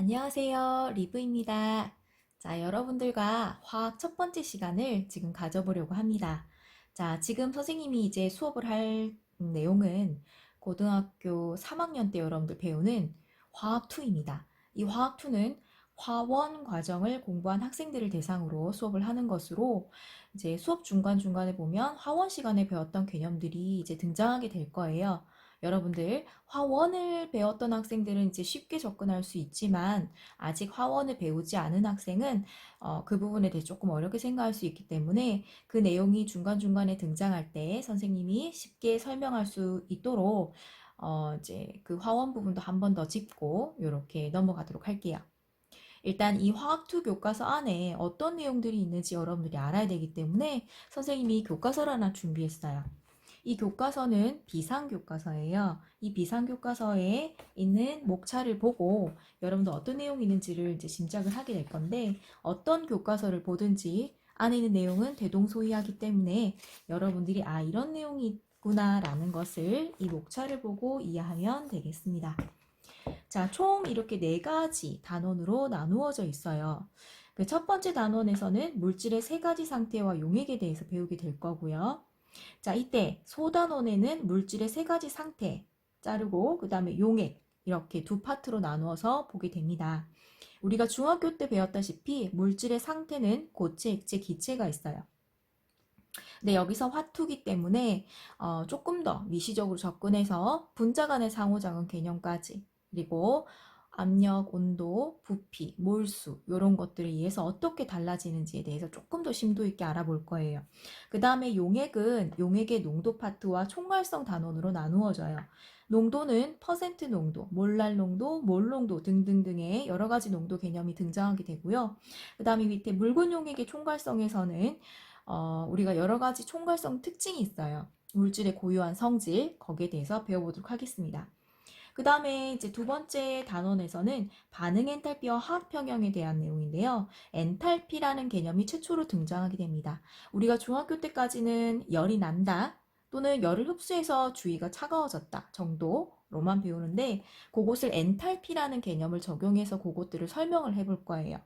안녕하세요. 리브입니다. 자, 여러분들과 화학 첫 번째 시간을 지금 가져보려고 합니다. 자, 지금 선생님이 이제 수업을 할 내용은 고등학교 3학년 때 여러분들 배우는 화학2입니다. 이 화학2는 화원 과정을 공부한 학생들을 대상으로 수업을 하는 것으로 이제 수업 중간중간에 보면 화원 시간에 배웠던 개념들이 이제 등장하게 될 거예요. 여러분들 화원을 배웠던 학생들은 이제 쉽게 접근할 수 있지만 아직 화원을 배우지 않은 학생은 그 부분에 대해 조금 어렵게 생각할 수 있기 때문에 그 내용이 중간중간에 등장할 때 선생님이 쉽게 설명할 수 있도록 이제 그 화원 부분도 한 번 더 짚고 이렇게 넘어가도록 할게요. 일단 이 화학2 교과서 안에 어떤 내용들이 있는지 여러분들이 알아야 되기 때문에 선생님이 교과서를 하나 준비했어요. 이 교과서는 비상교과서예요. 이 비상교과서에 있는 목차를 보고 여러분도 어떤 내용이 있는지를 이제 짐작을 하게 될 건데 어떤 교과서를 보든지 안에 있는 내용은 대동소이하기 때문에 여러분들이 이런 내용이 있구나 라는 것을 이 목차를 보고 이해하면 되겠습니다. 자, 총 이렇게 네 가지 단원으로 나누어져 있어요. 그 첫 번째 단원에서는 물질의 세 가지 상태와 용액에 대해서 배우게 될 거고요. 자, 이때 소단원에는 물질의 세 가지 상태 자르고 그 다음에 용액 이렇게 두 파트로 나누어서 보게 됩니다. 우리가 중학교 때 배웠다시피 물질의 상태는 고체, 액체, 기체가 있어요. 근데 여기서 화투기 때문에 조금 더 미시적으로 접근해서 분자 간의 상호작용 개념까지 그리고 압력, 온도, 부피, 몰수 이런 것들에 의해서 어떻게 달라지는지에 대해서 조금 더 심도 있게 알아볼 거예요. 그 다음에 용액은 용액의 농도 파트와 총괄성 단원으로 나누어져요. 농도는 퍼센트 농도, 몰랄 농도, 몰 농도 등등등의 여러 가지 농도 개념이 등장하게 되고요. 그 다음에 밑에 묽은 용액의 총괄성에서는 우리가 여러 가지 총괄성 특징이 있어요. 물질의 고유한 성질, 거기에 대해서 배워보도록 하겠습니다. 그 다음에 이제 두 번째 단원에서는 반응 엔탈피와 화학 평형에 대한 내용인데요. 엔탈피라는 개념이 최초로 등장하게 됩니다. 우리가 중학교 때까지는 열이 난다 또는 열을 흡수해서 주위가 차가워졌다 정도로만 배우는데 그것을 엔탈피라는 개념을 적용해서 그것들을 설명을 해볼 거예요.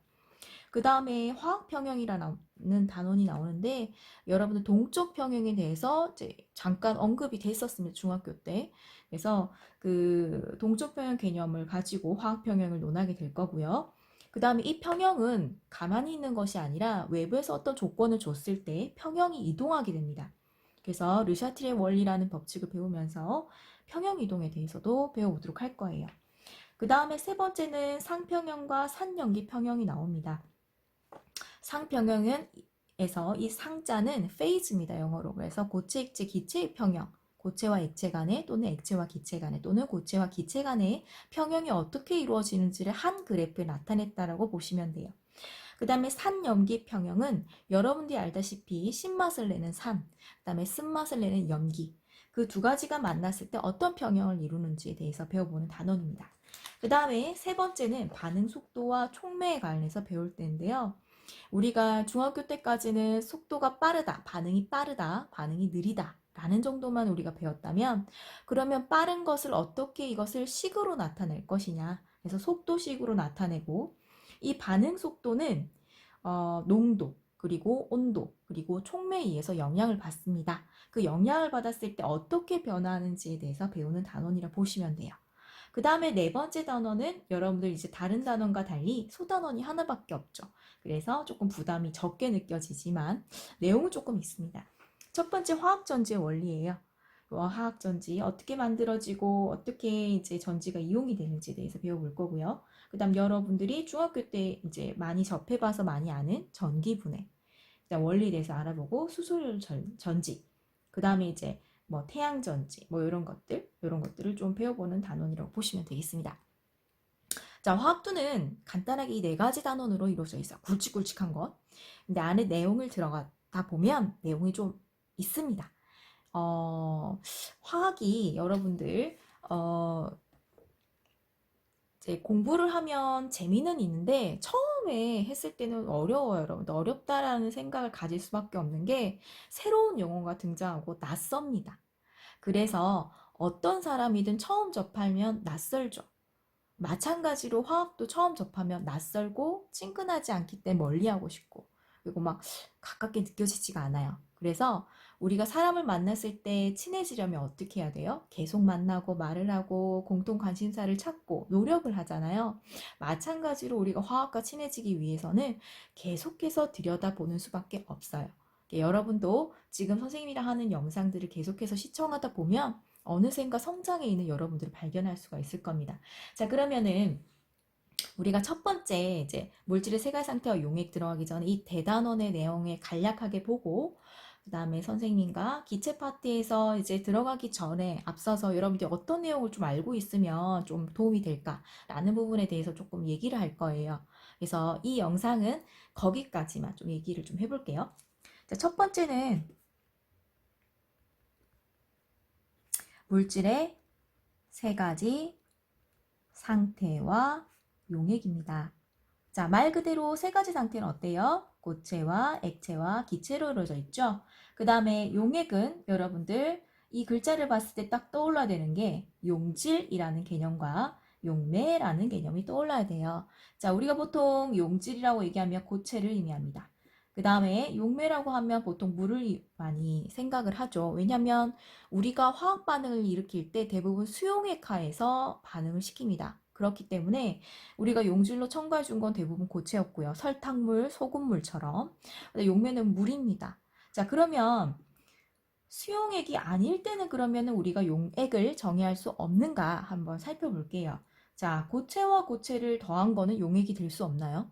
그 다음에 화학평형이라는 단원이 나오는데 여러분들 동적 평형에 대해서 이제 잠깐 언급이 됐었습니다. 중학교 때. 그래서 그 동적 평형 개념을 가지고 화학평형을 논하게 될 거고요. 그 다음에 이 평형은 가만히 있는 것이 아니라 외부에서 어떤 조건을 줬을 때 평형이 이동하게 됩니다. 그래서 르샤트리의 원리라는 법칙을 배우면서 평형 이동에 대해서도 배워보도록 할 거예요. 그 다음에 세 번째는 상평형과 산연기 평형이 나옵니다. 상평형에서 이 상자는 페이즈입니다. 영어로. 그래서 고체, 액체, 기체의 평형. 고체와 액체 간에 또는 액체와 기체 간에 또는 고체와 기체 간의 평형이 어떻게 이루어지는지를 한 그래프에 나타냈다라고 보시면 돼요. 그 다음에 산염기 평형은 여러분들이 알다시피 신맛을 내는 산, 그 다음에 쓴맛을 내는 염기 그 두 가지가 만났을 때 어떤 평형을 이루는지에 대해서 배워보는 단원입니다. 그 다음에 세 번째는 반응 속도와 촉매에 관해서 배울 때인데요. 우리가 중학교 때까지는 속도가 빠르다, 반응이 느리다 라는 정도만 우리가 배웠다면 그러면 빠른 것을 어떻게 이것을 식으로 나타낼 것이냐 그래서 속도식으로 나타내고 이 반응 속도는 농도 그리고 온도 그리고 촉매에 의해서 영향을 받습니다. 그 영향을 받았을 때 어떻게 변화하는지에 대해서 배우는 단원이라 보시면 돼요. 그 다음에 네 번째 단원은 여러분들 이제 다른 단원과 달리 소단원이 하나밖에 없죠. 그래서 조금 부담이 적게 느껴지지만 내용은 조금 있습니다. 첫 번째 화학전지의 원리예요. 화학전지 어떻게 만들어지고 어떻게 이제 전지가 이용이 되는지에 대해서 배워볼 거고요. 그 다음 여러분들이 중학교 때 이제 많이 접해봐서 많이 아는 전기분해 그다음 원리에 대해서 알아보고 수소열 전지 그 다음에 이제 뭐 태양전지 뭐 이런 것들을 좀 배워보는 단원이라고 보시면 되겠습니다. 자, 화학투는 간단하게 이 네 가지 단원으로 이루어져 있어. 굵직굵직한 것. 근데 안에 내용을 들어가다 보면 내용이 좀 있습니다. 화학이 여러분들 이제 공부를 하면 재미는 있는데 처음에 했을 때는 어려워요, 여러분. 어렵다라는 생각을 가질 수밖에 없는 게 새로운 용어가 등장하고 낯섭니다. 그래서 어떤 사람이든 처음 접하면 낯설죠. 마찬가지로 화학도 처음 접하면 낯설고 친근하지 않기 때문에 멀리하고 싶고, 그리고 막 가깝게 느껴지지가 않아요. 그래서 우리가 사람을 만났을 때 친해지려면 어떻게 해야 돼요? 계속 만나고 말을 하고 공통 관심사를 찾고 노력을 하잖아요. 마찬가지로 우리가 화학과 친해지기 위해서는 계속해서 들여다보는 수밖에 없어요. 여러분도 지금 선생님이랑 하는 영상들을 계속해서 시청하다 보면 어느샌가 성장해 있는 여러분들을 발견할 수가 있을 겁니다. 자, 그러면은 우리가 첫 번째 이제 물질의 세갈 상태와 용액 들어가기 전에 이 대단원의 내용을 간략하게 보고, 그 다음에 선생님과 기체 파트에서 이제 들어가기 전에 앞서서 여러분들이 어떤 내용을 좀 알고 있으면 좀 도움이 될까라는 부분에 대해서 조금 얘기를 할 거예요. 그래서 이 영상은 거기까지만 좀 얘기를 좀 해볼게요. 자, 첫 번째는 물질의 세 가지 상태와 용액입니다. 자, 말 그대로 세 가지 상태는 어때요? 고체와 액체와 기체로 이루어져 있죠. 그 다음에 용액은 여러분들 이 글자를 봤을 때 딱 떠올라야 되는 게 용질이라는 개념과 용매라는 개념이 떠올라야 돼요. 자, 우리가 보통 용질이라고 얘기하면 고체를 의미합니다. 그 다음에 용매라고 하면 보통 물을 많이 생각을 하죠. 왜냐하면 우리가 화학 반응을 일으킬 때 대부분 수용액하에서 반응을 시킵니다. 그렇기 때문에 우리가 용질로 첨가해 준 건 대부분 고체였고요. 설탕물, 소금물처럼. 근데 용매는 물입니다. 자, 그러면 수용액이 아닐 때는 그러면 우리가 용액을 정의할 수 없는가 한번 살펴볼게요. 자, 고체와 고체를 더한 거는 용액이 될 수 없나요?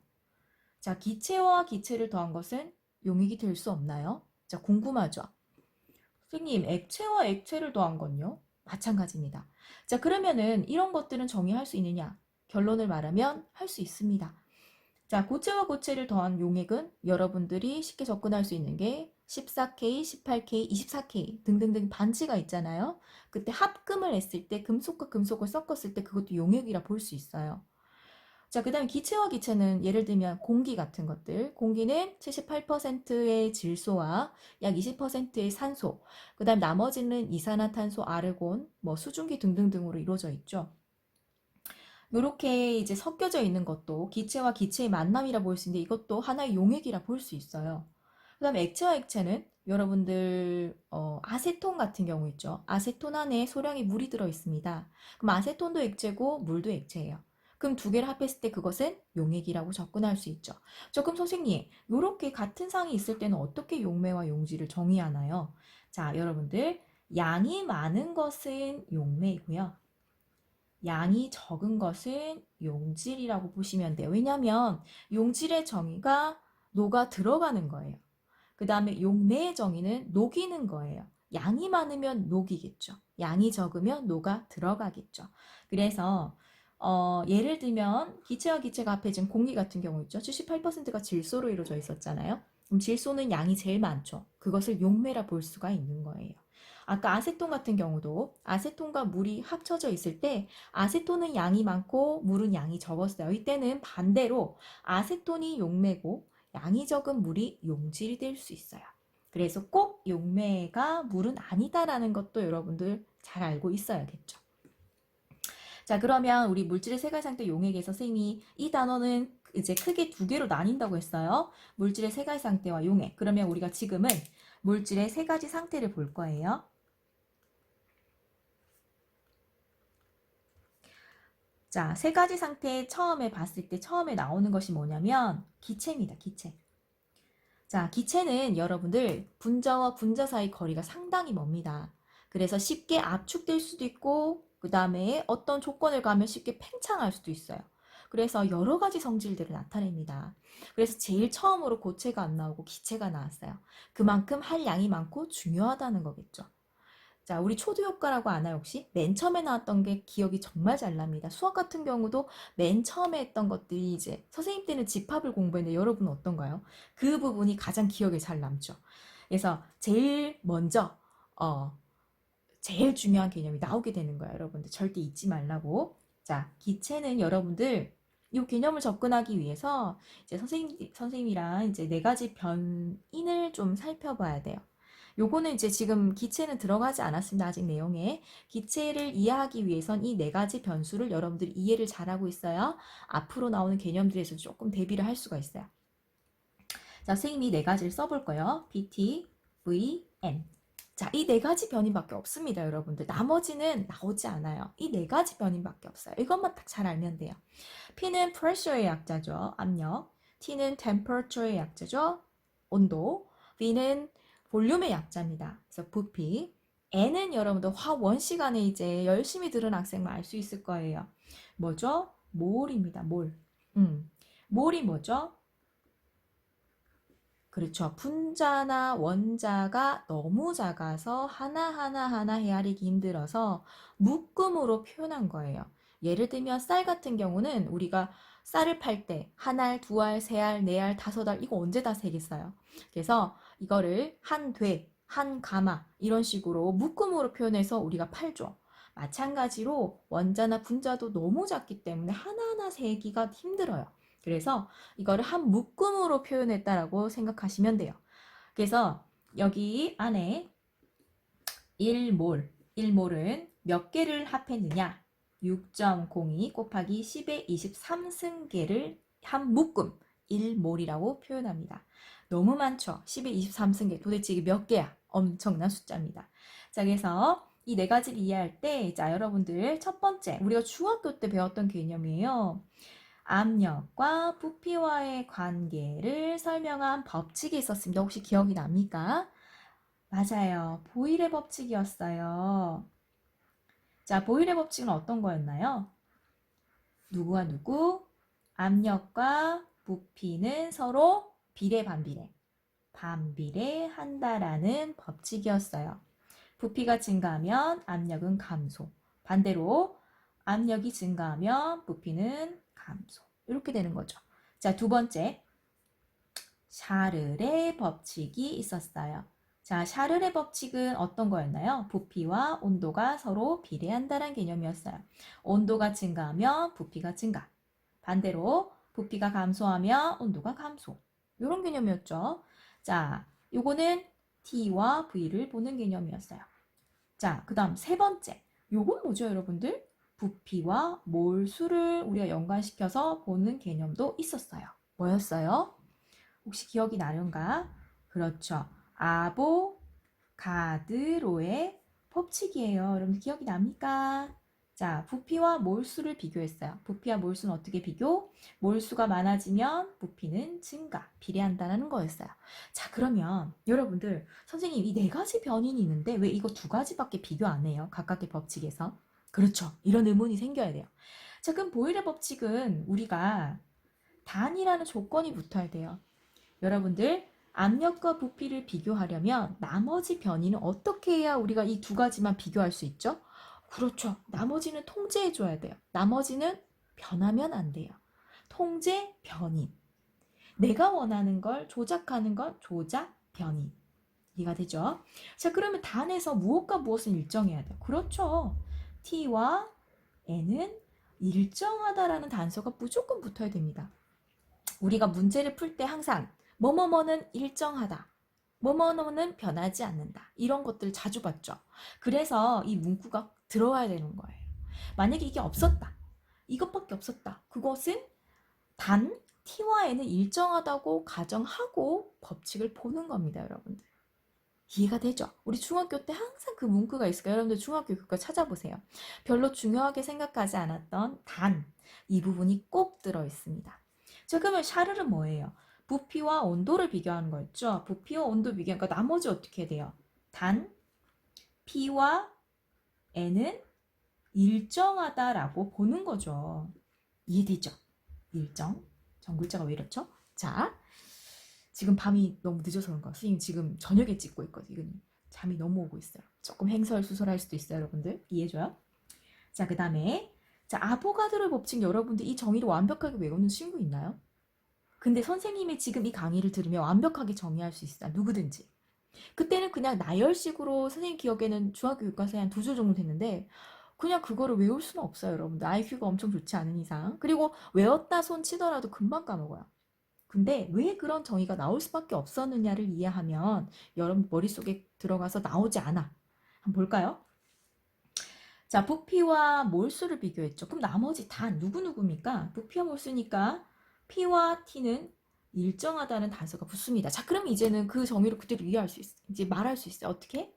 자, 기체와 기체를 더한 것은 용액이 될 수 없나요? 자, 궁금하죠? 선생님, 액체와 액체를 더한 건요? 마찬가지입니다. 자, 그러면은 이런 것들은 정의할 수 있느냐? 결론을 말하면 할 수 있습니다. 자, 고체와 고체를 더한 용액은 여러분들이 쉽게 접근할 수 있는 게 14K, 18K, 24K 등등등 반지가 있잖아요. 그때 합금을 했을 때 금속과 금속을 섞었을 때 그것도 용액이라 볼 수 있어요. 자, 그 다음에 기체와 기체는 예를 들면 공기 같은 것들. 공기는 78%의 질소와 약 20%의 산소, 그 다음 나머지는 이산화탄소, 아르곤, 뭐 수증기 등등등으로 이루어져 있죠. 이렇게 이제 섞여져 있는 것도 기체와 기체의 만남이라 볼 수 있는데 이것도 하나의 용액이라 볼 수 있어요. 그 다음에 액체와 액체는 여러분들 아세톤 같은 경우 있죠. 아세톤 안에 소량의 물이 들어 있습니다. 그럼 아세톤도 액체고 물도 액체예요. 그럼 두 개를 합했을 때 그것은 용액이라고 접근할 수 있죠. 그럼 선생님, 이렇게 같은 상이 있을 때는 어떻게 용매와 용질을 정의하나요? 자, 여러분들 양이 많은 것은 용매이고요. 양이 적은 것은 용질이라고 보시면 돼요. 왜냐하면 용질의 정의가 녹아 들어가는 거예요. 그 다음에 용매의 정의는 녹이는 거예요. 양이 많으면 녹이겠죠. 양이 적으면 녹아 들어가겠죠. 그래서 예를 들면 기체와 기체가 합해진 공기 같은 경우 있죠. 78%가 질소로 이루어져 있었잖아요. 그럼 질소는 양이 제일 많죠. 그것을 용매라 볼 수가 있는 거예요. 아까 아세톤 같은 경우도 아세톤과 물이 합쳐져 있을 때 아세톤은 양이 많고 물은 양이 적었어요. 이때는 반대로 아세톤이 용매고 양이 적은 물이 용질이 될 수 있어요. 그래서 꼭 용매가 물은 아니다라는 것도 여러분들 잘 알고 있어야겠죠. 자, 그러면 우리 물질의 세갈 상태 용액에서 선생님이 이 단어는 이제 크게 두 개로 나뉜다고 했어요. 물질의 세갈 상태와 용액. 그러면 우리가 지금은 물질의 세 가지 상태를 볼 거예요. 자, 세 가지 상태 처음에 봤을 때 처음에 나오는 것이 뭐냐면 기체입니다. 기체. 자, 기체는 여러분들 분자와 분자 사이 거리가 상당히 멉니다. 그래서 쉽게 압축될 수도 있고 그 다음에 어떤 조건을 가면 쉽게 팽창할 수도 있어요. 그래서 여러 가지 성질들을 나타냅니다. 그래서 제일 처음으로 고체가 안 나오고 기체가 나왔어요. 그만큼 할 양이 많고 중요하다는 거겠죠. 자, 우리 초도 효과라고 아나요, 혹시? 맨 처음에 나왔던 게 기억이 정말 잘 납니다. 수학 같은 경우도 맨 처음에 했던 것들이 이제 선생님 때는 집합을 공부했는데 여러분은 어떤가요? 그 부분이 가장 기억에 잘 남죠. 그래서 제일 먼저 제일 중요한 개념이 나오게 되는 거예요, 여러분들. 절대 잊지 말라고. 자, 기체는 여러분들 이 개념을 접근하기 위해서 이제 선생님이랑 이제 네 가지 변인을 좀 살펴봐야 돼요. 요거는 이제 지금 기체는 들어가지 않았습니다. 아직 내용에. 기체를 이해하기 위해선 이 네 가지 변수를 여러분들이 이해를 잘하고 있어야 앞으로 나오는 개념들에서 조금 대비를 할 수가 있어요. 자, 선생님이 네 가지를 써볼 거예요. PT, V, N. 자, 이 네 가지 변인밖에 없습니다, 여러분들. 나머지는 나오지 않아요. 이 네 가지 변인밖에 없어요. 이것만 딱 잘 알면 돼요. P는 pressure의 약자죠, 압력. T는 temperature의 약자죠, 온도. V는 볼륨의 약자입니다. 그래서 부피. N은 여러분들 화원 시간에 이제 열심히 들은 학생만 알 수 있을 거예요. 뭐죠? 몰입니다, 몰. 몰이 뭐죠? 그렇죠. 분자나 원자가 너무 작아서 하나하나 헤아리기 힘들어서 묶음으로 표현한 거예요. 예를 들면 쌀 같은 경우는 우리가 쌀을 팔 때 한 알, 두 알, 세 알, 네 알, 다섯 알 이거 언제 다 세겠어요? 그래서 이거를 한 돼, 한 가마 이런 식으로 묶음으로 표현해서 우리가 팔죠. 마찬가지로 원자나 분자도 너무 작기 때문에 하나하나 세기가 힘들어요. 그래서 이거를 한 묶음으로 표현했다라고 생각하시면 돼요. 그래서 여기 안에 1몰, 1몰은 몇 개를 합했느냐? 6.02 곱하기 10의 23승계를 한 묶음 1몰이라고 표현합니다. 너무 많죠? 10의 23승계 도대체 이게 몇 개야? 엄청난 숫자입니다. 자, 그래서 이 네 가지를 이해할 때, 자, 여러분들 첫 번째 우리가 중학교 때 배웠던 개념이에요. 압력과 부피와의 관계를 설명한 법칙이 있었습니다. 혹시 기억이 납니까? 맞아요. 보일의 법칙이었어요. 자, 보일의 법칙은 어떤 거였나요? 누구와 누구? 압력과 부피는 서로 비례 반비례. 반비례한다라는 법칙이었어요. 부피가 증가하면 압력은 감소. 반대로 압력이 증가하면 부피는 감소. 이렇게 되는 거죠. 자, 두 번째. 샤를의 법칙이 있었어요. 자, 샤를의 법칙은 어떤 거였나요? 부피와 온도가 서로 비례한다는 개념이었어요. 온도가 증가하면 부피가 증가. 반대로 부피가 감소하면 온도가 감소. 이런 개념이었죠. 자, 요거는 T와 V를 보는 개념이었어요. 자, 그 다음 세 번째. 요건 뭐죠, 여러분들? 부피와 몰수를 우리가 연관시켜서 보는 개념도 있었어요. 뭐였어요? 혹시 기억이 나는가? 그렇죠. 아보가드로의 법칙이에요. 여러분 기억이 납니까? 자, 부피와 몰수를 비교했어요. 부피와 몰수는 어떻게 비교? 몰수가 많아지면 부피는 증가, 비례한다는 거였어요. 자, 그러면 여러분들 선생님 이 네 가지 변인이 있는데 왜 이거 두 가지밖에 비교 안 해요? 각각의 법칙에서. 그렇죠. 이런 의문이 생겨야 돼요. 자, 그럼 보일의 법칙은 우리가 단이라는 조건이 붙어야 돼요. 여러분들 압력과 부피를 비교하려면 나머지 변이는 어떻게 해야 우리가 이 두 가지만 비교할 수 있죠? 그렇죠. 나머지는 통제해 줘야 돼요. 나머지는 변하면 안 돼요. 통제, 변인. 내가 원하는 걸 조작하는 건 조작, 변인. 이해가 되죠? 자, 그러면 단에서 무엇과 무엇은 일정해야 돼요? 그렇죠. T와 N은 일정하다라는 단서가 무조건 붙어야 됩니다. 우리가 문제를 풀 때 항상 뭐뭐뭐는 일정하다. 뭐뭐뭐는 변하지 않는다. 이런 것들 자주 봤죠. 그래서 이 문구가 들어와야 되는 거예요. 만약에 이게 없었다. 이것밖에 없었다. 그것은 단 T와 N은 일정하다고 가정하고 법칙을 보는 겁니다, 여러분들. 이해가 되죠? 우리 중학교 때 항상 그 문구가 있을까요? 여러분들 중학교 교과 찾아보세요. 별로 중요하게 생각하지 않았던 단, 이 부분이 꼭 들어 있습니다. 자, 그러면 샤를은 뭐예요? 부피와 온도를 비교하는 거였죠? 부피와 온도 비교하니까 나머지 어떻게 돼요? 단, P와 N은 일정하다라고 보는 거죠. 이해되죠? 일정. 정글자가 왜 이렇죠? 자, 지금 밤이 너무 늦어서 그런가? 선생님 지금 저녁에 찍고 있거든요. 잠이 너무 오고 있어요. 조금 행설수설할 수도 있어요, 여러분들. 이해해줘요? 자, 그 다음에 자, 아보가드로 법칙 여러분들 이 정의를 완벽하게 외우는 친구 있나요? 근데 선생님이 지금 이 강의를 들으면 완벽하게 정의할 수 있어요. 누구든지. 그때는 그냥 나열식으로 선생님 기억에는 중학교 교과서에 한 두 줄 정도 됐는데 그냥 그거를 외울 수는 없어요, 여러분들. IQ가 엄청 좋지 않은 이상. 그리고 외웠다 손 치더라도 금방 까먹어요. 근데 왜 그런 정의가 나올 수밖에 없었느냐를 이해하면 여러분 머릿속에 들어가서 나오지 않아. 한번 볼까요? 자, 부피와 몰수를 비교했죠. 그럼 나머지 다 누구누구입니까? 부피와 몰수니까 P와 T는 일정하다는 단서가 붙습니다. 자, 그럼 이제는 그 정의를 그대로 이해할 수 있어. 이제 말할 수 있어요. 어떻게?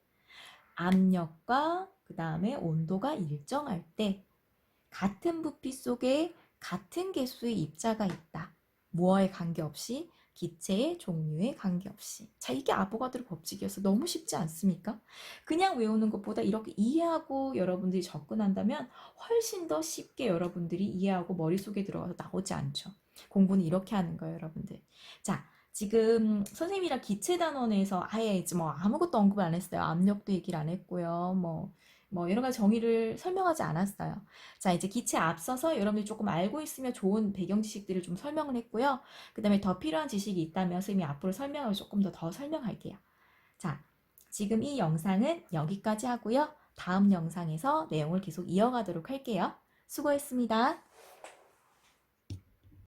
압력과 그 다음에 온도가 일정할 때 같은 부피 속에 같은 개수의 입자가 있다. 무어에 관계없이 기체의 종류에 관계없이. 자, 이게 아보가드로 법칙이어서 너무 쉽지 않습니까? 그냥 외우는 것보다 이렇게 이해하고 여러분들이 접근한다면 훨씬 더 쉽게 여러분들이 이해하고 머릿속에 들어가서 나오지 않죠. 공부는 이렇게 하는 거예요, 여러분들. 자, 지금 선생님이랑 기체 단원에서 아예 이제 뭐 아무것도 언급을 안 했어요. 압력도 얘기를 안 했고요. 뭐 여러 가지 정의를 설명하지 않았어요. 자, 이제 기체 앞서서 여러분들이 조금 알고 있으면 좋은 배경 지식들을 좀 설명을 했고요. 그 다음에 더 필요한 지식이 있다면 선생님이 앞으로 설명을 조금 더 설명할게요. 자, 지금 이 영상은 여기까지 하고요. 다음 영상에서 내용을 계속 이어가도록 할게요. 수고했습니다.